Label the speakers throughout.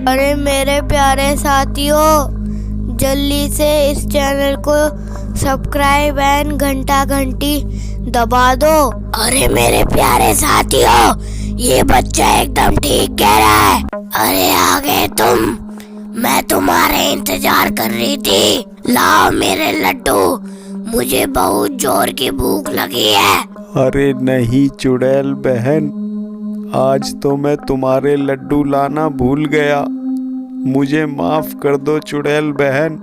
Speaker 1: अरे मेरे प्यारे साथियों, जल्दी से इस चैनल को सब्सक्राइब एंड घंटी दबा दो। अरे मेरे प्यारे साथियों, ये बच्चा एकदम ठीक कह रहा है। अरे आ गए तुम, मैं तुम्हारे इंतजार कर रही थी। लाओ मेरे लड्डू, मुझे बहुत जोर की भूख लगी है।
Speaker 2: अरे नहीं चुड़ैल बहन, आज तो मैं तुम्हारे लड्डू लाना भूल गया। मुझे माफ कर दो चुड़ैल बहन,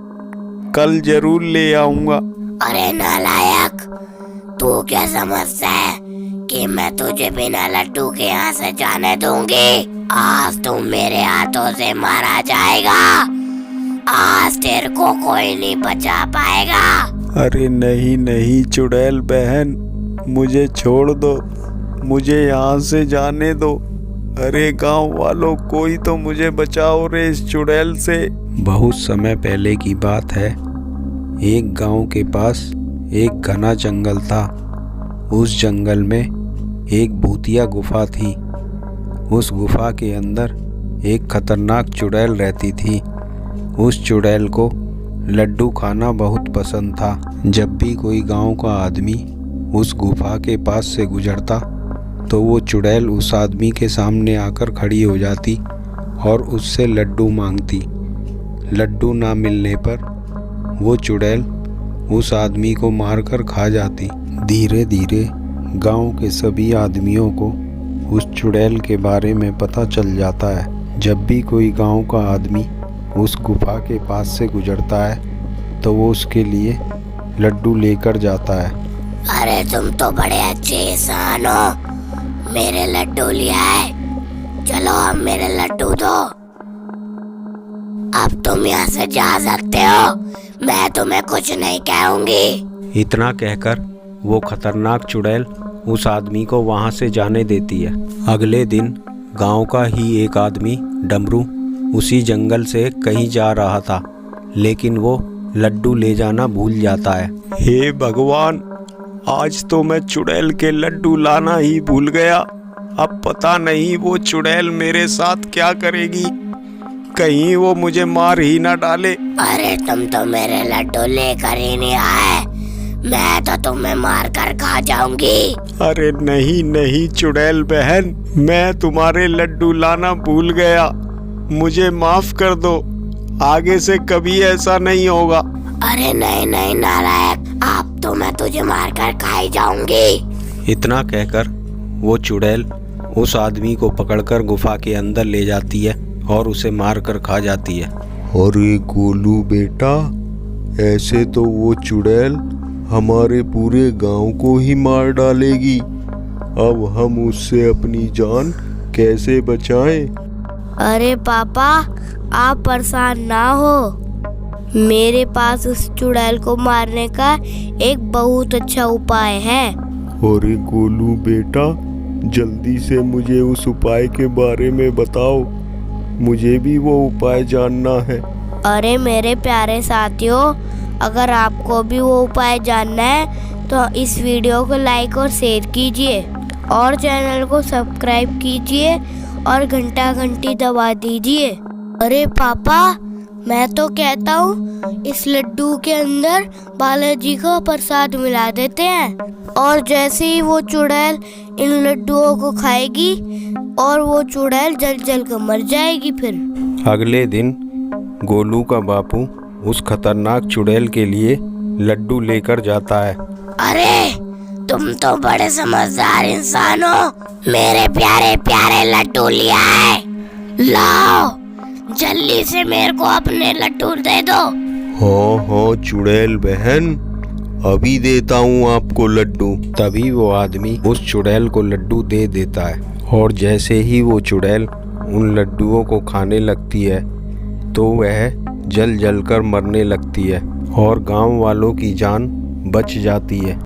Speaker 2: कल जरूर ले आऊंगा।
Speaker 1: अरे नालायक, तू क्या समझता है कि मैं तुझे बिना लड्डू के यहाँ से जाने दूंगी? आज तू मेरे हाथों से मारा जाएगा। आज तेरे को कोई नहीं बचा पाएगा।
Speaker 2: अरे नहीं नहीं चुड़ैल बहन, मुझे छोड़ दो, मुझे यहाँ से जाने दो। अरे गांव वालों, कोई तो मुझे बचाओ रे इस चुड़ैल से। बहुत समय पहले की बात है, एक गांव के पास एक घना जंगल था। उस जंगल में एक भूतिया गुफा थी। उस गुफा के अंदर एक खतरनाक चुड़ैल रहती थी। उस चुड़ैल को लड्डू खाना बहुत पसंद था। जब भी कोई गांव का आदमी उस गुफा के पास से गुजरता तो वो चुड़ैल उस आदमी के सामने आकर खड़ी हो जाती और उससे लड्डू मांगती। लड्डू ना मिलने पर वो चुड़ैल उस आदमी को मारकर खा जाती। धीरे धीरे गांव के सभी आदमियों को उस चुड़ैल के बारे में पता चल जाता है। जब भी कोई गांव का आदमी उस गुफा के पास से गुजरता है तो वो उसके लिए लड्डू लेकर जाता है।
Speaker 1: अरे तुम तो बड़े अच्छे इंसान हो, मेरे लड्डू लिया है। चलो अब मेरे लड्डू दो। अब तुम यहाँ से जा सकते हो, मैं तुम्हें कुछ नहीं कहूँगी।
Speaker 2: इतना कहकर वो खतरनाक चुड़ैल उस आदमी को वहाँ से जाने देती है। अगले दिन गांव का ही एक आदमी डमरू उसी जंगल से कहीं जा रहा था, लेकिन वो लड्डू ले जाना भूल जाता है। हे भगवान, आज तो मैं चुड़ैल के लड्डू लाना ही भूल गया। अब पता नहीं वो चुड़ैल मेरे साथ क्या करेगी, कहीं वो मुझे मार ही ना डाले।
Speaker 1: अरे तुम तो मेरे लड्डू लेकर ही नहीं आए, मैं तो तुम्हें मार कर खा जाऊंगी।
Speaker 2: अरे नहीं नहीं चुड़ैल बहन, मैं तुम्हारे लड्डू लाना भूल गया, मुझे माफ कर दो। आगे से कभी ऐसा नहीं होगा।
Speaker 1: अरे नहीं नहीं नालायक, अब तो मैं तुझे मार कर खाई जाऊंगी।
Speaker 2: इतना कहकर वो चुड़ैल उस आदमी को पकड़कर गुफा के अंदर ले जाती है और उसे मार कर खा जाती है।
Speaker 3: अरे गोलू बेटा, ऐसे तो वो चुड़ैल हमारे पूरे गांव को ही मार डालेगी। अब हम उससे अपनी जान कैसे बचाएं?
Speaker 1: अरे पापा, आप परेशान ना हो, मेरे पास उस चुड़ैल को मारने का एक बहुत अच्छा उपाय है।
Speaker 3: अरे गोलू बेटा, जल्दी से मुझे उस उपाय के बारे में बताओ, मुझे भी वो उपाय जानना है।
Speaker 1: अरे मेरे प्यारे साथियों, अगर आपको भी वो उपाय जानना है तो इस वीडियो को लाइक और शेयर कीजिए और चैनल को सब्सक्राइब कीजिए और घंटी दबा दीजिए। अरे पापा, मैं तो कहता हूँ इस लड्डू के अंदर बालाजी का प्रसाद मिला देते हैं और जैसे ही वो चुड़ैल इन लड्डुओं को खाएगी और वो चुड़ैल जल कर मर जाएगी। फिर
Speaker 2: अगले दिन गोलू का बापू उस खतरनाक चुड़ैल के लिए लड्डू लेकर जाता है।
Speaker 1: अरे तुम तो बड़े समझदार इंसान हो, मेरे प्यारे प्यारे लड्डू लिया है। लाओ, जल्दी से मेरे को अपने लड्डू दे दो।
Speaker 3: हाँ चुड़ैल बहन, अभी देता हूँ आपको लड्डू।
Speaker 2: तभी वो आदमी उस चुड़ैल को लड्डू दे देता है और जैसे ही वो चुड़ैल उन लड्डुओं को खाने लगती है तो वह जल कर मरने लगती है और गांव वालों की जान बच जाती है।